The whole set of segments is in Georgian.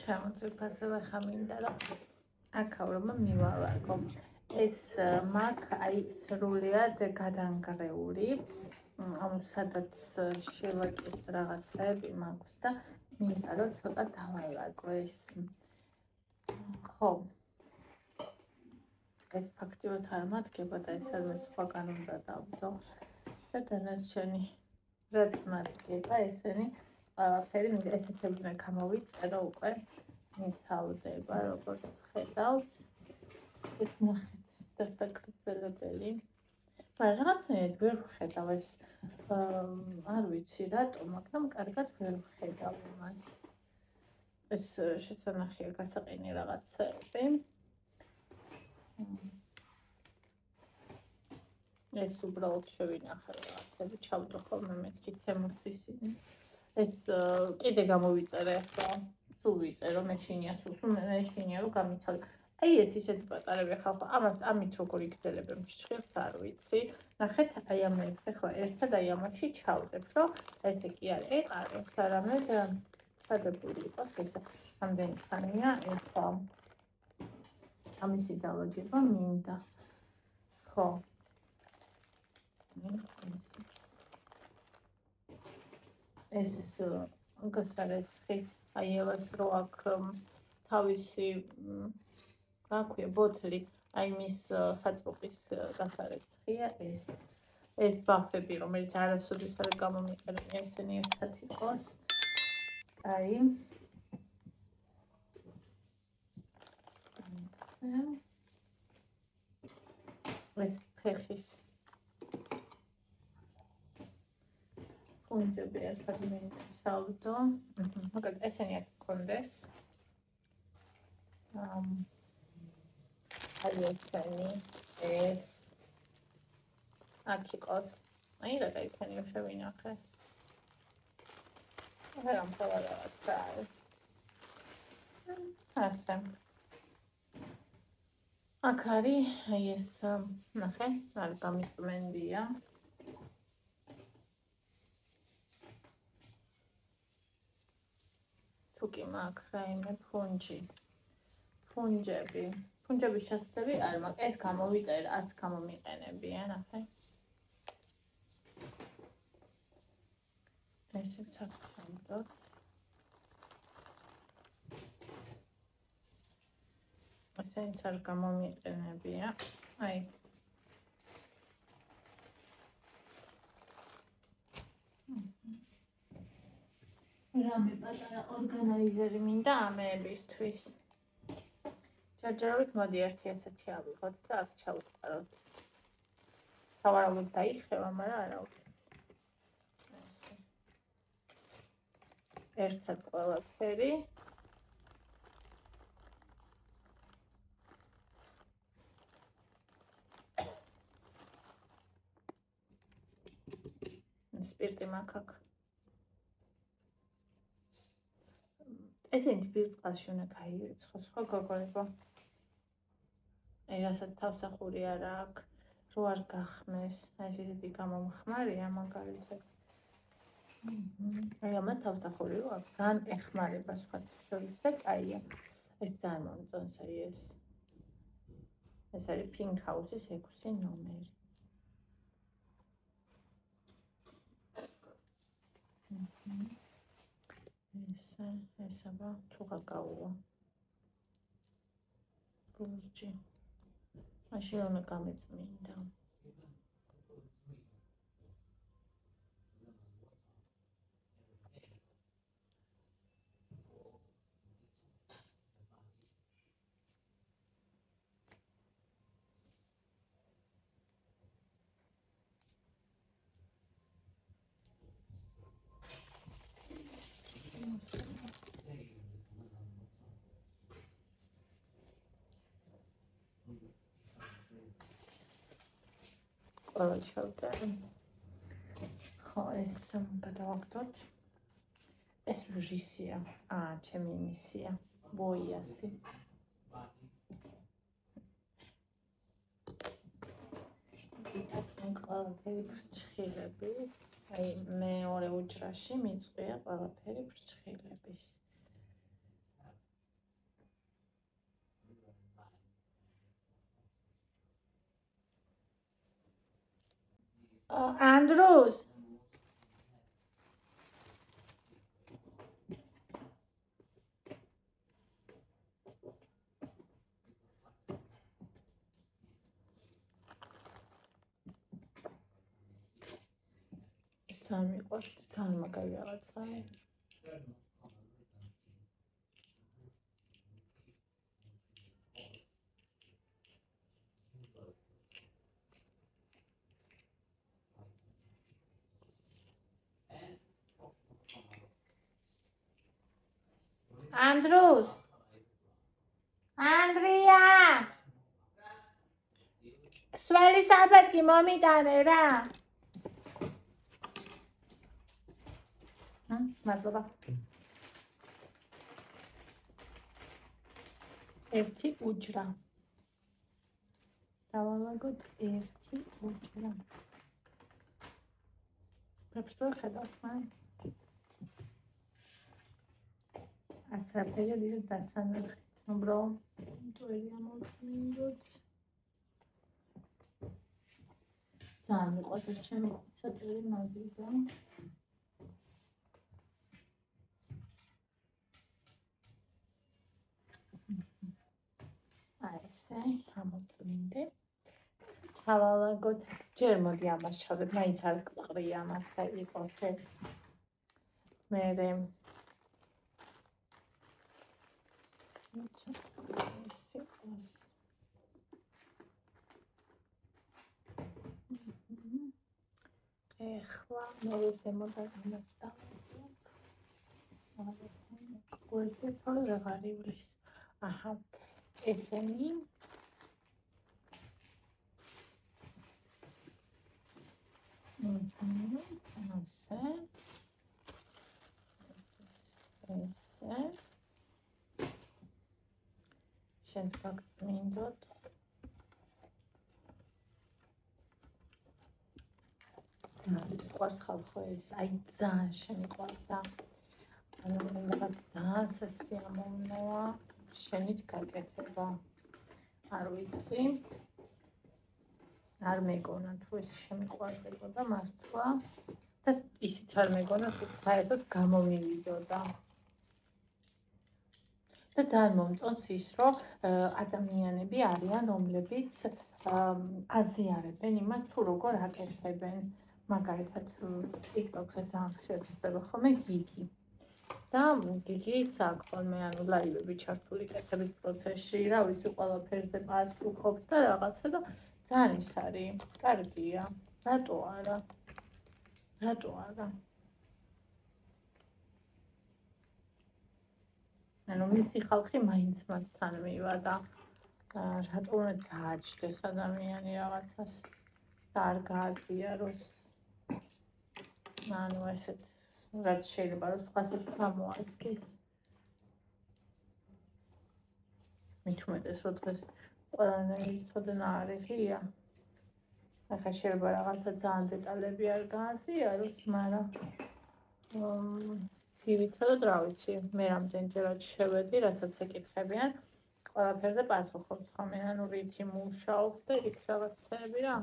ჩემო ძირფასზე ხა მინდა რომ აქავრობა მივალაგო. ეს მაგ აი სრულიად გადანგრეული, სადაც შევაკის რაღაცები მაქვს და მინდა რომ ცოტა დავალაგო ეს. ხო. ეს ფაქტიურად არ მათგება და ეს არის სხვაგან უნდა დავდო. და დანარჩენი რაც მათგება ესენი ყველაფერი მინდა ესეთები მე გამოვიწერო უკვე მითავდება როგორც ხედავთ. ეს ნახეთ დასაკრძალებელი. მაგრამ რაღაცნაირად ვერ ვხედავ ეს არ ვიცი რატომ, მაგრამ კარგად ვერ ვხედავ მას. ეს შესანახია გასაყინი რაღაცები. ეს უბრალოდ შევინახე რაღაცები, ჩავდო ხოლმე მეთქი თემუს ისინი. ეს კიდე გამოვიწერე ახლა, სულ ვიწერო, მე შინია რომ გამიცალო. აი ეს ისეთი პატარები ხალხო, ამით როგორ იგრძელებენ ფრჩხილს არ ვიცი. ნახეთ, აი ამებს ახლა ერთად აი ამაში ჩავდებ, რომ ესე კი არ ეყაროს, არამედ დადებული იყოს ეს ამდენი ხანია ეს ამისი დალაგება მინდა. ხო. ეს გასარეცხი აი ელას რო აქ თავისი გაქვია ბოთლი აი მის საწყობის გასარეცხია ეს ბაფები რომელიც არასოდეს არ გამომიყენია ესენი ერთად იყოს აი ეს ფეხის ფუნჯები ერთად მინდა მაგრამ ესენი აქ გქონდეს აი ესენი ეს აქ იყოს აი რა გაიქნია შევინახე რა მომხდარა ასე აქ არის აი ეს ნახე არ გამიწმენდია თუკი მაქვს რაიმე ფუნჯების ჩასწრები არ მაქვს ეს გამოვიწერე არც გამომიყენებია ნახე ესეც აქ შევდოთ ესეც არ გამომიყენებია აი რამე პატარა ორგანიზერი მინდა ამეებისთვის. ჯერჯერობით მოდი ერთი ასეთი ავიღოთ და აქ ჩავუწყაროთ. სავარაუდოდ დაიხევა, მაგრამ არა უშვებს. ერთად ყველაფერი. სპირტი მაქვს აქ. ესენი პირწყალში უნდა გაირიცხოს ხო გოგოებო რასაც თავსახური არ აქვს რო არ გახმეს აი ესეთი გამომხმარია მაგალითად აი ამას თავსახური რო აქვს ძალიან ეხმარება სხვათა შორის და კაია ეს ძალიან მომწონს აი ეს არის Pink House-ის 6 ნომერი ეს აბა თუ გაკაუა ბურჯი მაშინ უნდა გამეწმინდა ყველა ჩავდა ხო ეს გადავაგდოთ ეს რისია ჩემი იმისია ბოიასი ყველაფერი ფრჩხილები აი მეორე უჯრაში მიწვია ყველაფერი ფრჩხილების ანდრუს სამი ყავს ძალიან მაგარი რაღაცა ანდრუს ანდრია სველი საფეთქი მომიტანე რა მადლობა ერთი უჯრა დავალაგოთ ერთი უჯრა პროფესორ ხედავთ მან ასაფერი დიდი დასანახი უბრალოდ ტვერი ამოვინდოთ ძალიან მიყვარს ჩემი საჭირო მაგიდა ესე ამოწმინდე ჩავალაგოთ ჯერ მოდი ამას ჩავდებ მაინც არ გყრია ამას და იყოს ეს მერე ეხლა მე ზემოდან ამას დავაგებ ყოველთვის თორე აღარ ივლის აჰა ესენი ასე შენს გაგწმინდოთ ძალიან გვყავს ხალხო ეს აი ძალიან შემიყვარდა ანუ რაღაც ძალიან სასიამოვნოა შენით გაკეთება არ ვიცი არ მეგონა თუ ეს შემიყვარდებოდა მართლა და ისიც არ მეგონა თუ საერთოდ გამომივიდოდა და ძალიან მომწონს ის რომ ადამიანები არიან რომლებიც აზიარებენ იმას თუ როგორ აკეთებენ მაგალითად TikTok-ზე ძალიან ხშირად ხდება ხოლმე გიგი და გიგიც აქვს ხოლმე ანუ ლაივები ჩართული კეთების პროცესში რა ვიცი ყველაფერზე პასუხობს და რაღაცა და ძალიან ის არის კარგია რატო არა ანუ მისი ხალხი მაინც მასთან მივა და რატო უნდა გააჩნდეს ადამიანი რაღაცას და არ გააზიაროს ანუ ესეთ რაც შეიძლება რომ სხვასაც გამოადგეს მით უმეტეს რომ დღეს ყველანაირი ცოდნა არ იღია ახლა შეიძლება რაღაცა ძალიან დეტალები არ გააზიაროს მაგრამ ძირითადად რა ვიცი მე რამდენჯერად შევედი რასაც ეკითხებიან ყველაფერზე პასუხობს ხოლმე ანუ რითი მუშაობს და იქ რაღაცები რა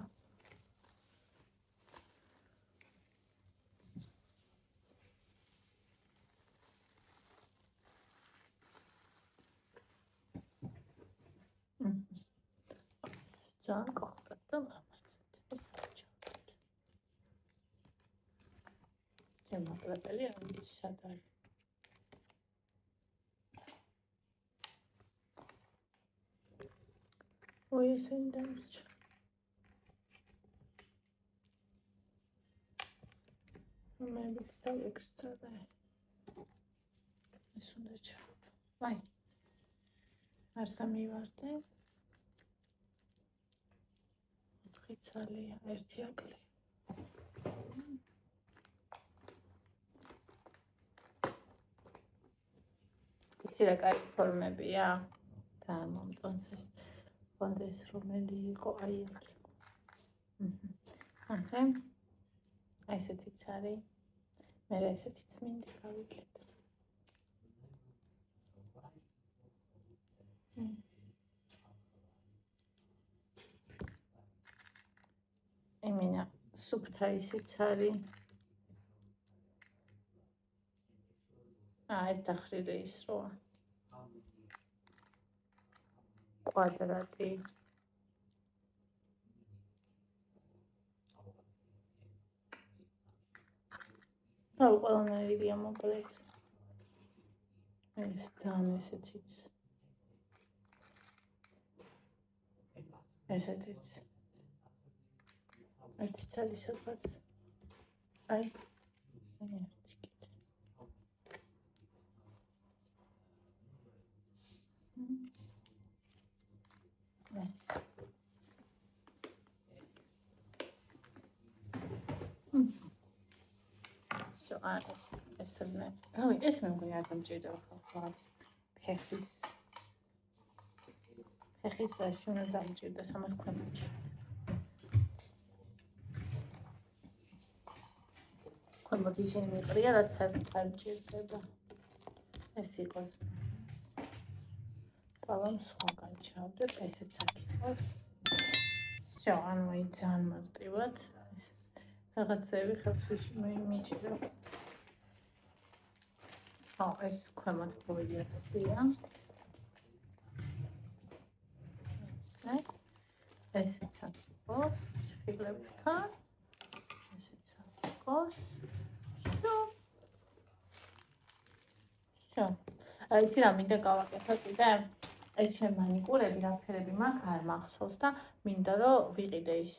ძალიან გახდა და მამაც შემოკლებელი არ ვიცი სად არის ой ესენ დამსჭა მე ვიცი და ექსტრა ეს უნდა ჩავდო ვაი არ დამივარდე ცალია ერთი აკლი იცი რა კაი ფორმებია ძალიან მომწონს ეს კონდეს რომელი იყო აი აქ აჰა ესეთიც არის მე ესეთიც მინდა გავიკეთო იმენა სუფთა ისიც არის. ეს დახრილი ის როა. კვადრატი. ყველანაირია მოკლედ. ეს თან ესეთიც. ესეთიც. ერთიც არის სადღაც. აი. ეს. ეს მე მგონი არ დამჭირდება ხალხს. ფეხის რაში უნდა დამჭირდეს ამას ქვემოჩი. ქვემოთ ისინი მიყრია, რაც საერთოდ არ მჭირდება. ეს იყოს. კალამ სხვა გაჩავდეთ, ესეც აქ იყოს. всё, ანუ ძალიან მარტივად. რაღაცები ხელში მიჭირავს. ეს ქვემოთ პროექტია. ესეც აქ იყოს, ჩხილებთან. ესეც აქ იყოს. всё. იცი რა მინდა გავაკეთო კიდე? ეს ჩემ მანიკურები, რა ფერები მაქვს, არ მახსოვს და მინდა რომ ვიყიდე ის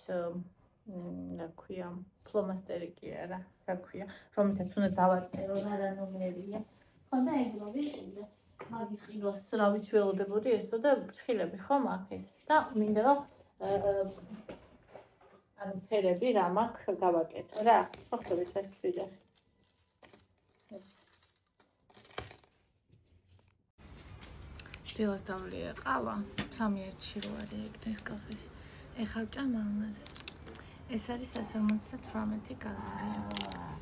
რა ქვია, ფლომასტერი კი არა, რა ქვია, რომელთაც უნდა დავაწერო რა ნომერია. ხო და ეგ რო ვიყიდე. მაგის ყიდვას რა ვიცი ველოდებოდი ესო და ფრთხილები ხომ აქ ეს და მინდა რომ ანუ ფერები რა მაქვს გავაკეთო რა. ხო ხდებით ეს ვიდეო. დილას დავლია ყავა 3-1-ში რო არის ეგ ეს კაფეს. ეხლა ვჭამ ამას. ეს არის 158 კალორია.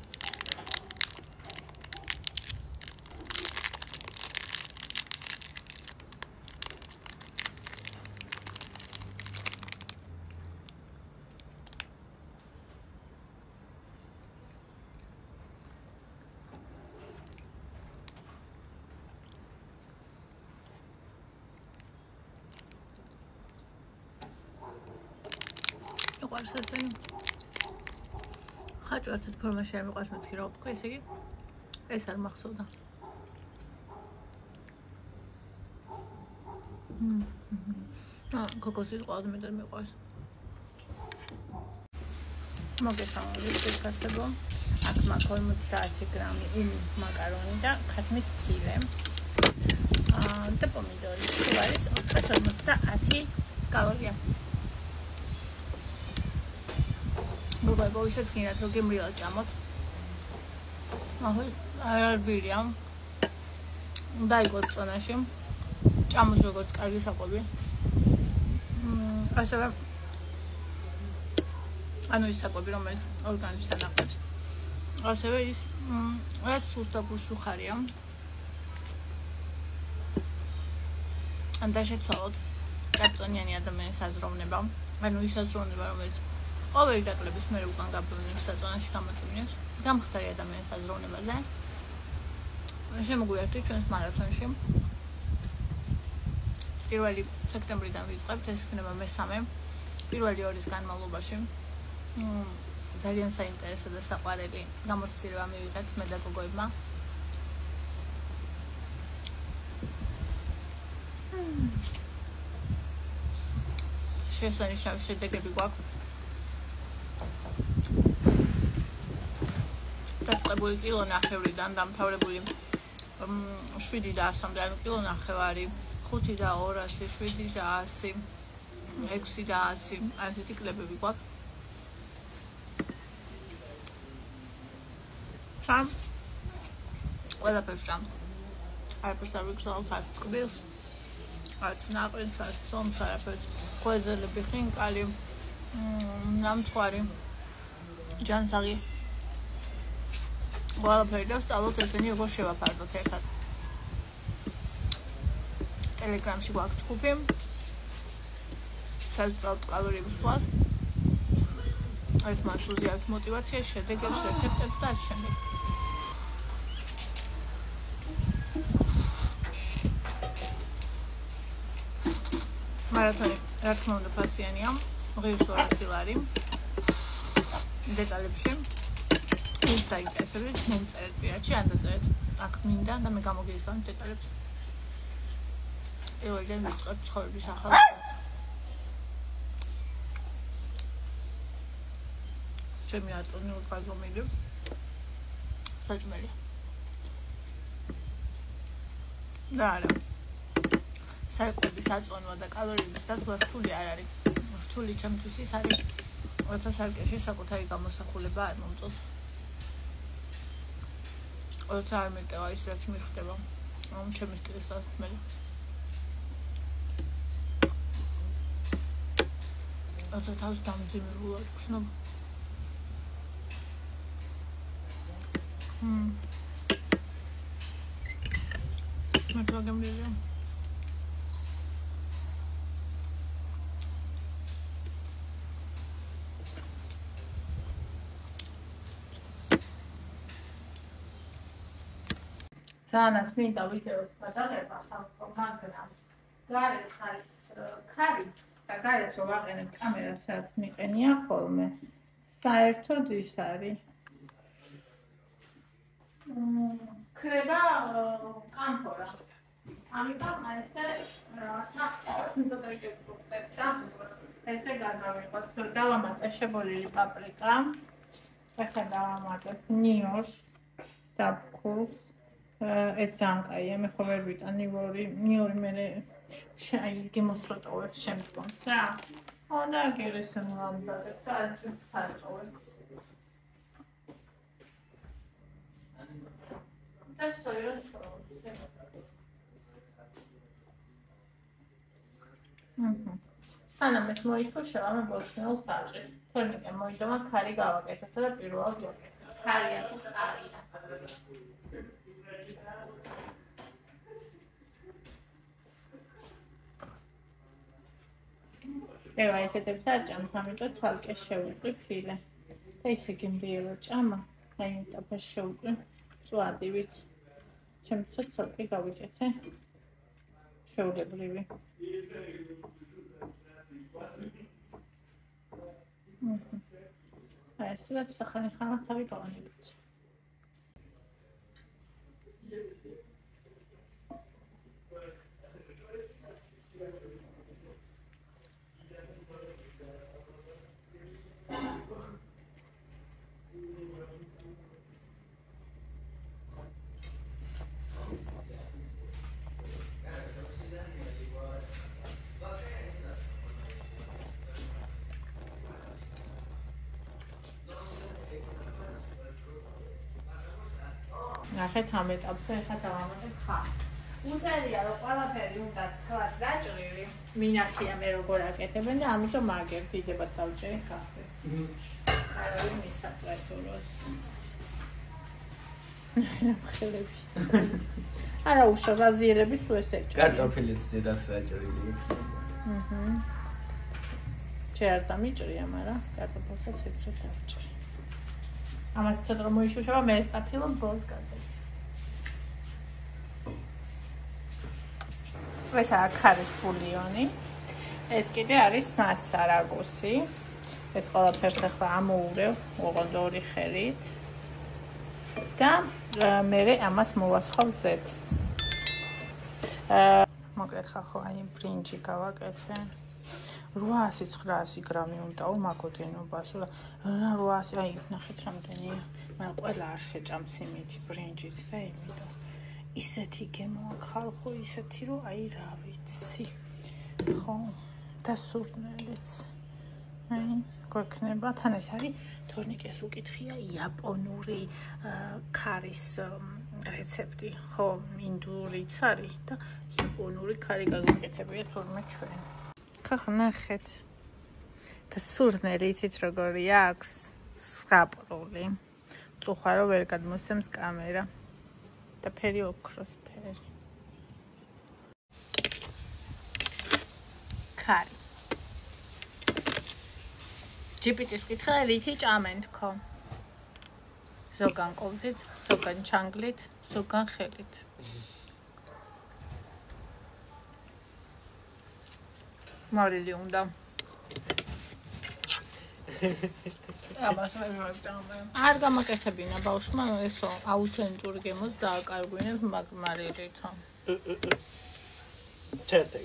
მიყვარს ესე ხაჭვართად ფორმაში არ მიყვარს მეთქი რა ვთქვა ესე იგი ეს არ მახსოვდა კოკოსის ყველაზე მეტად მიყვარს მოგესალმებით ფასებო აქ მაქვს 50 გრამი მაკარონი და ქათმის ფილე და პომიდორი სულ არის 450 კალორია გოგოებო ისიც გინდათ რომ გემრიელად ჭამოთ არ ბირია დაიგოთ წონაში ჭამოთ როგორც კარგი საკვები ასევე ანუ ის საკვები რომელიც ორგანიზმს ანახავს ასევე ის რაც სუსტ და გულსუხარია ან დაშეცვალოთ ჭარბწონიანი ადამიანის აზროვნება ანუ ის აზროვნება რომელიც ყოველი დაკლების მერე უკან გაბრუნებს საწონაში გამოწვევს გამხდარი ადამიანის აზროვნებაზე შემოგვიერთდით ჩვენს მარათონში 1 სექტემბრიდან ვიწყებთ ეს იქნება მე-3 პირველი ორის განმავლობაში ძალიან საინტერესო და საყვარელი გამოცდილება მივიღეთ მე და გოგოებმა შესანიშნავი შედეგები გვაქვს დაწყებული კილონახევრიდან დამთავრებული 7 და 100-მდე ანუ კილონახევარი 5 და 200 7 და 100 6 და 100 ასეთი კლებები გვაქვს სამ ყველაფერს ჭამ არაფერს არ ვიგზავნოთ არც ტკბილს არც ნაყენს არც ცომს არაფერს ხვეზელები ხინკალი ნამცხვარი ჯანსაღი ყველაფერი და ვსწავლოთ ესენი როგორ შევაფარდოთ ერთად ტელეგრამში გვაქვს ჯგუფი სავსწავლოთ კალორიების სხვას ეს მას უზიარებს мотивაციას, შედეგებს, რეცეპტებს და ასე შემდეგ. მარათონი რა თქმა უნდა ფასიანია, ღირს ვარაცილარი. დეტალებში ის დაინტერესებით, მომწერეთ პირადში, ან დაწერეთ აქ მინდა და მე გამოგიგზავნით დეტალებს. ეულიდან ვიწყებ ცხოვრების ახალ დღეს. ჩემი ატონი გაზომილი საჭმელია. და არა. საკვების აწონვა და კალორიების დათბობა რთული არ არის. რთული ჩემთვის ის არის, როცა სარკეში საკუთარი გამოსახულება არ მომწონს. როცა არ მეკევა ის რაც მიხდება. ჩემი სტილის სასმელი. როცა თავს დამძიმრულად ვხსნობ. მე თვაგემდია. Zānas მინდა ვიდეოს გადაღება ხალხო, მაგრამ გარეთ არის ქარი და გარეთ რომ ვაყენებ კამერას, რაც მიყენია ხოლმე, საერთოდ ის არის. ქრება კამფორა. ამიტომ ესე რაცა ესე გადავიყოთ. დავამატე შებოლილი პაპრიკა. ახლა დავამატებ ნიორს და ქულს. ეს ძალიან კაია, მე ხო ვერ ვიტან ნიორი მე გემოსროტოვებს შემდგომს რა. და აგერესე მომამზადებ და ეს საწოვებს. და სოიოს სოუსი. სანამ ეს მოითუშა, მე ბოლშნელ ხარჯი. თორნიკე მოიდომა ქარი გავაკეთებ და პირველად ვაკეთებ. ქარია თუ წყარია. ევა ესეთებს არ ჭამს, ამიტომ ცალკე შევუყვი ფილე. და ისე გემრიელა ჭამა, აი ტაფას შევუყვი წვადივით. ჩემთვის ცალკე გავიჭეთე. შეულებრივი. ეს რაც ხანი-ხანს ავიტოვანებთ. ნახეთ ამ ეტაპზე ახლა დავამატებ ხარს. უწერია რომ ყველაფერი უნდა სკლად დაჭრილი. მინახია მე როგორ აკეთებენ და ამიტომ მაგერ დიდებად დავჭერი კაფე. არა მისაკლეთუროს. ხელები. არა უშო გაზიერები სულ ესე. კარტოფილიც დიდად საჭრილი. შეიძლება დამიჭრია, მაგრამ კარტოფილსაც ეგრე დავჭრი. ამას ცოტა რომ მოიშუშება, მე ესტაფილობ ბოლოს გადაგ. ეს არის ქარის ბულიონი. ეს კიდე არის მასარაგოსი. ეს ყველაფერს ახლა ამოურევ ოღონდ ორი ხელით. და მე ამას მოვასხავ ზეთ. მოკლედ ხახო აი ბრინჯი გავაკეთე. 800-900 გრამი უნდა უმაგოდენობას. 800 აი ნახეთ რამდენია. მაგრამ ყველა არ შეჭამს იმითი ბრინჯის და იმიტომ. ისეთი გემოა ხალხო, ისეთი რომ აი რა ვიცი. ხო, და სურნელიც. აი, გვექნება, თან ეს არის თორნიკეს უკითხია იაპონური ქარის რეცეპტი, ხო, ინდურიც არის და იაპონური ქარი გაგაკეთებია თორმე ჩვენ. ხო, ნახეთ. და სურნელი იცით როგორი აქვს? სღაპრული. წუხა რომ ვერ გადმოსცემს კამერა. და ფერი ოქროს ფერი. ქარი. GPT-ს ვკითხე, რითი ჭამენ თქო? ზოგან კოლზით, ზოგან ჩანგლით, ზოგან ხელით. მარილი უნდა. ამას ვერ ვჭამე. არ გამაკეთებინა ბავშვმა ესო აუთენტური გემოს დააკარგვინებ მაგმარილით. ჩერტე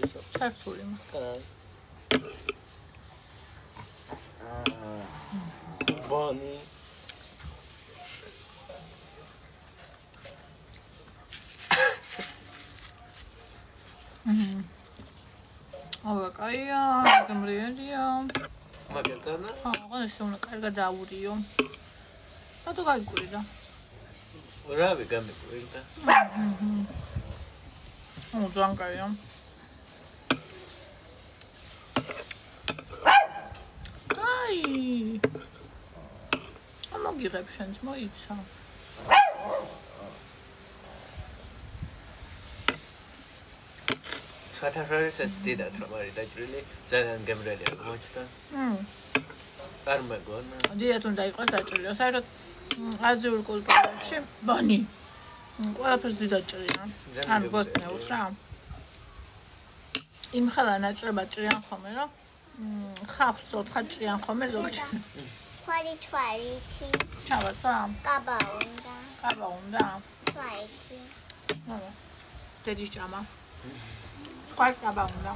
ისო. ჩართული მაგ. ბონი. აბაკაია, გამრიელია. მაგეთანა? აა, ეს უნდა კარგად დაურიო. რატო გაიკვირდა? რავი გამიკვირდა. ძალიან კაია. აი. ამოგიღებ შენს მოიცა. სათავეში ეს დიდად რომ არის დაჭრილი, ძალიან გემრიელია მოჩდა. არ მეგონა. დიდად უნდა იყოს დაჭრილი. საერთოდ აზიურ კულტურაში ბანი ყველაფერს დიდად ჭრიან. ან გოსნეულს რა. იმ ხალა ნაჭრება ჭრიან ხომე, რომ ხახს 4 ჭრიან ხომე ზოგჯერ. თვარითი. ჩავაცა? კაბა უნდა. კაბა უნდა? თვარითი. არა. დედის ჭამა. სხვას კაბა უნდა.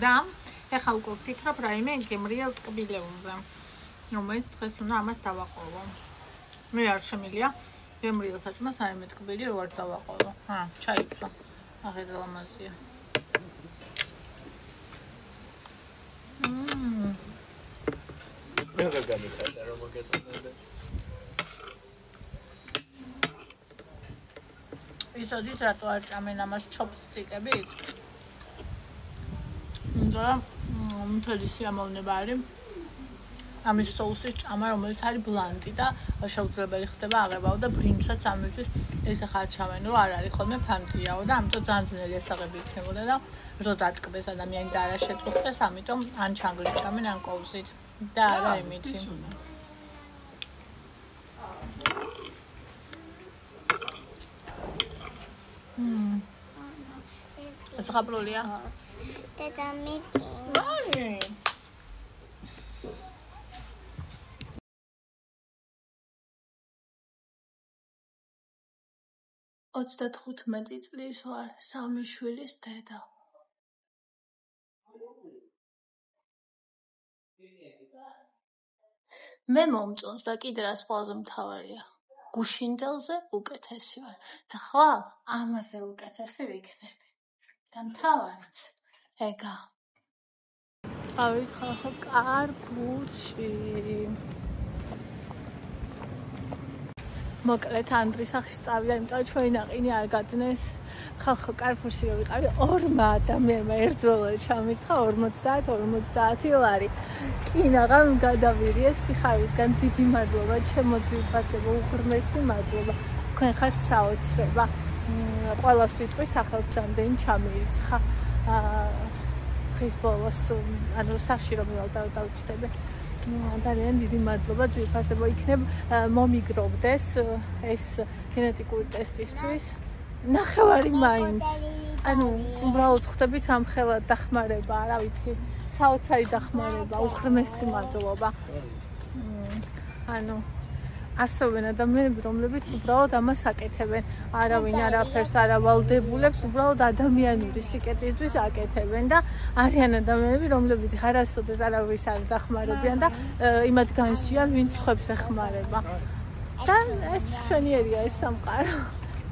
და ეხლა უკვე ვფიქრობ რაიმე გემრიელ ტკბილეულზე. რომელიც დღეს უნდა ამას დავაყოლო. მე არ შემილია გემრიელ საჭმელს რაიმე ტკბილი რო არ დავაყოლო. ჩაიცვა. აღარ ლამაზია. როგორ გამიხარდა რომ მოგეწონა? ისოდით რატო არ ჭამენ ამას ჩოპსტიკებით? და მთელი სიამოვნება არის ამის соуსის ჭამა, რომელიც არის ბლანტი და შეუძლებელი ხდება აღებაო და ბრინჯსაც ამისთვის ეს ახლა ჩავენ რომ არ არის ხოლმე ფანტიაო და ამიტომ ძალიან ძნელი ესაღები იქნებოდა და რო დატკბეს ადამიანი და არა შეწუხდეს, ამიტომ ან ჩანგლით ჭამენ, ან კოლზით და არა იმითი. ზღაპრულია. დედამიწი. ბანი. ოცდათხუთმეტი წლის ვარ, 3 შვილის დედა. მე მომწონს და კიდე რაც ყველაზე მთავარია, გუშინდელზე უკეთესი ვარ და ხვალ ამაზე უკეთესი ვიქნები. და მთავარიც ეგა. ავით ხალხო კარფურში. მოკლედ ანდრის სახში წავიდა, იმიტომ ჩვენი ნაყინი არ გადნეს. ხალხო კარფურში რო ვიყავი, 2 ადამიანმა ერთდროულად ჩამირცხა 50 ლარი. კინაღამ გადავირიეს სიხარულისგან. დიდი მადლობა, ჩემო ძვირფასებო, უღრმესი მადლობა. თქვენ ხართ საოცრება. ყველას ვიტყვი სახელს რამდენი ჩამირიცხა. დღის ბოლოს, ანუ სახში რომ მივალ დავჭდები. ძალიან დიდი მადლობა ძვირფასებო, იქნებ მომიგროვდეს ეს გენეტიკური ტესტისთვის. ნახევარი მაინც. ანუ უბრალოდ ხვდებით რამ ხელად დახმარება, რა ვიცი, საოცარი დახმარება, უღრმესი მადლობა. ანუ არსებობენ ადამიანები, რომლებიც უბრალოდ ამას აკეთებენ. არავინ არაფერს არ ავალდებულებს, უბრალოდ ადამიანური სიკეთისთვის აკეთებენ და არიან ადამიანები, რომლებიც არასოდეს არავის არ დახმარებიან და იმად განშიან, ვინც სხვებს ეხმარება. და ეს მშვენიერია ეს სამყარო.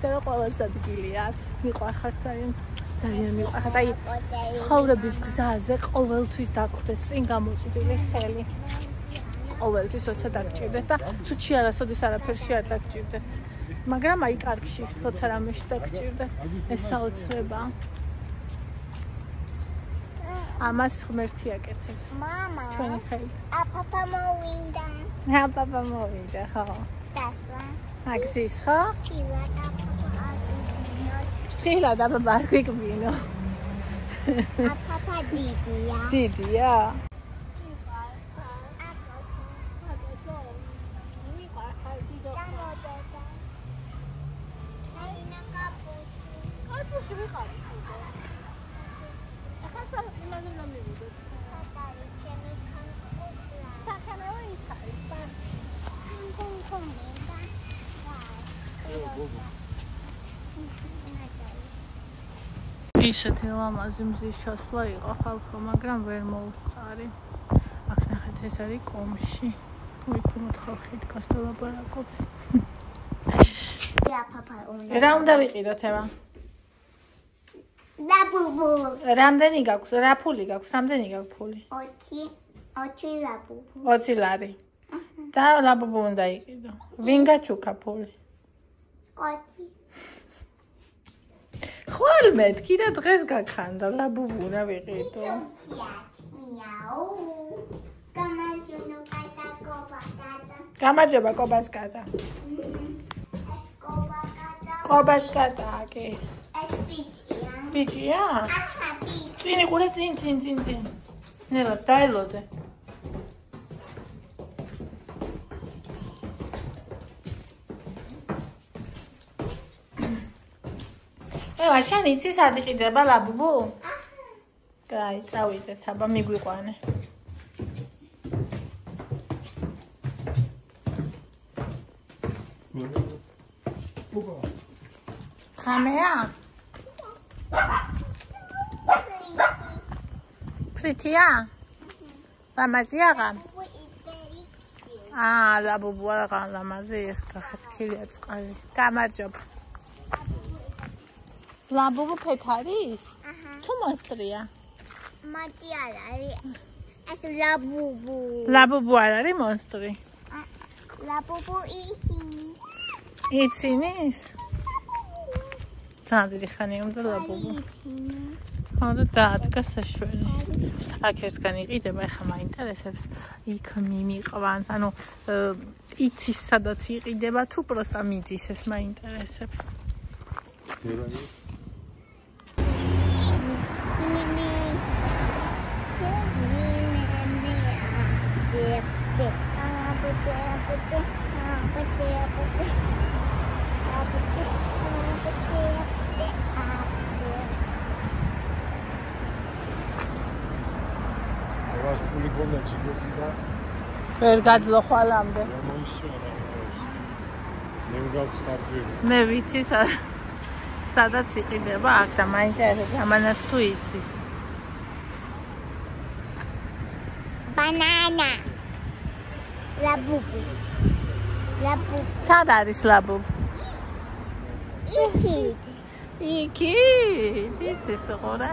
და ყველას ადგილია. მიყვარხარ ძალიან მიყვარხარ. აი ცხოვრების გზაზე ყოველთვის დაგხვდეთ წინ გამოწვდილი ხელი. ყოველთვის როცა დაგჭირდეთ და ცუჩი არასოდეს არაფერში არ დაგჭირდეთ. მაგრამ აი კარგში, როცა რამეში დაგჭირდეთ, ეს საოცრება. ამას ღმერთი აკეთებს. მამა. ჩვენი ხელით. აპაპა მოვიდა. აპაპა მოვიდა, ხო. დასვა. მაგზის, ხო? ჩილა აპაპა. ხილა და ბარკვიკბინო. Papa Didya. დიდია? ისეთი ლამაზი მზის შესვლა იყო ხალხო, მაგრამ ვერ მოუსწარი. აქ ნახეთ, ეს არის კომში. უიქნოთ ხალხი დგას და ლაპარაკობს. Yeah, Papa. რა უნდა ვიყიდოთ ევა? Labubu. რამდენი გაქვს? რა ფული გაქვს? რამდენი გაქვს ფული? 20 labubu. 20 ლარი. და ლაბუბუ უნდა იყიდო. ვინ გაჩუქა ფული? Scotty. ხოლმე კიდე დღეს გაქანდა ლაბუბუ რა ვიყიდო. Miau. Kamajuno kata kobakata. გამარჯობა კობასკატა. Kobakata. კობასკატაკი. Espichia. ბიჭია? Happy. წინ იყურე წინ. ნელა დაელოდე. ევა შენ იცი სად იყიდება ლაბუბუ? კაი, წავიდეთ, აბა მიგვიყვანე. ხამეა? პრიტია? ლამაზია რა? ლაბუბუ არა ლამაზი ეს გახეთქილია წყალი. გამარჯობა. ლაბუბუ ფეთარის? თუ მონსტრია? მარტი არ არის. ეს ლაბუბუ. ლაბუბუ არ არის მონსტრი? ლაბუბუ ისინი. იცინის? ძალიან დიდი ხანი უნდა ლაბუბუ. ხოდა დაადგა საშველი. აქ ერთგან იყიდება, ეხლა მაინტერესებს იქ მიმიყვანს, ანუ იცის სადაც იყიდება თუ პროსტა მიდის ეს მაინტერესებს. Вас полигона чигосida. ვერ გაძლო ხვალამდე. მე გავსხარჯები. მე ვიცი სადაც იყიდება აქ და მაინტერესებს ამანაც თუ იცის. Banana. Labubu. Labubu. სად არის ლაბუბუ? Iki. იქი? იცის ყურა?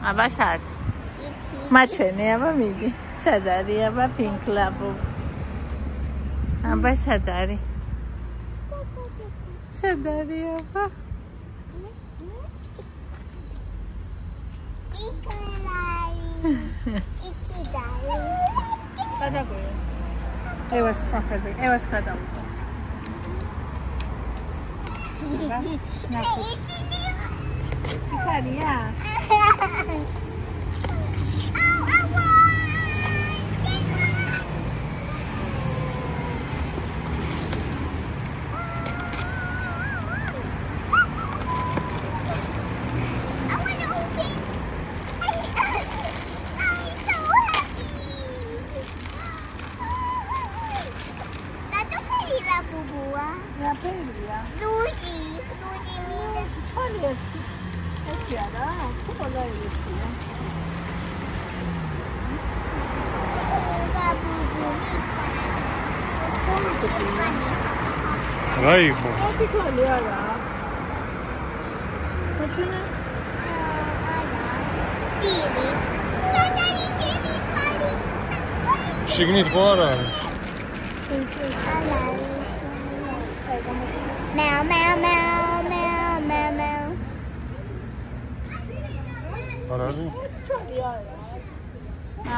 აბა სად? Iki. მაჩვენე აბა მიდი. სად არის აბა პინკ ლაბუბუ? აბა სად არის? სად არის აბა? Iki dali. გადაგვია. ევას სახაზე, ევას გადავიდა. იქარია? რა ფერია? Lucy. ესია რა? თუ ყველა ისია. რა იყო? აფიქალი არა. მოჩვენე? შიგნით ხო არა არის? Meow, meow, meow, meow, meow, meow. არ არის?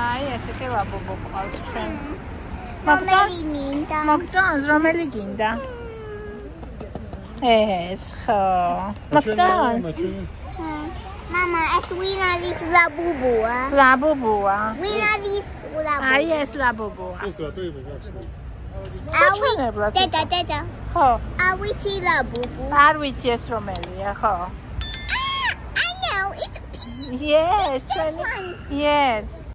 აი, ესეთი ლაბუბუ ყავს ჩვენ. რომელი მინდა? მოგწონს რომელი გინდა? ეს ხო. მაგდას. Mama, es winalis labubua. ლაბუბუა. Winalis labubua. აი ეს ლაბუბუა. ეს რატო იყო გახსნა? ჩვენებლად. Dada. ხო. Awiti labubu. არ ვიცი ეს რომელია, ხო. I know, it's pink. Yes, This one. Yes.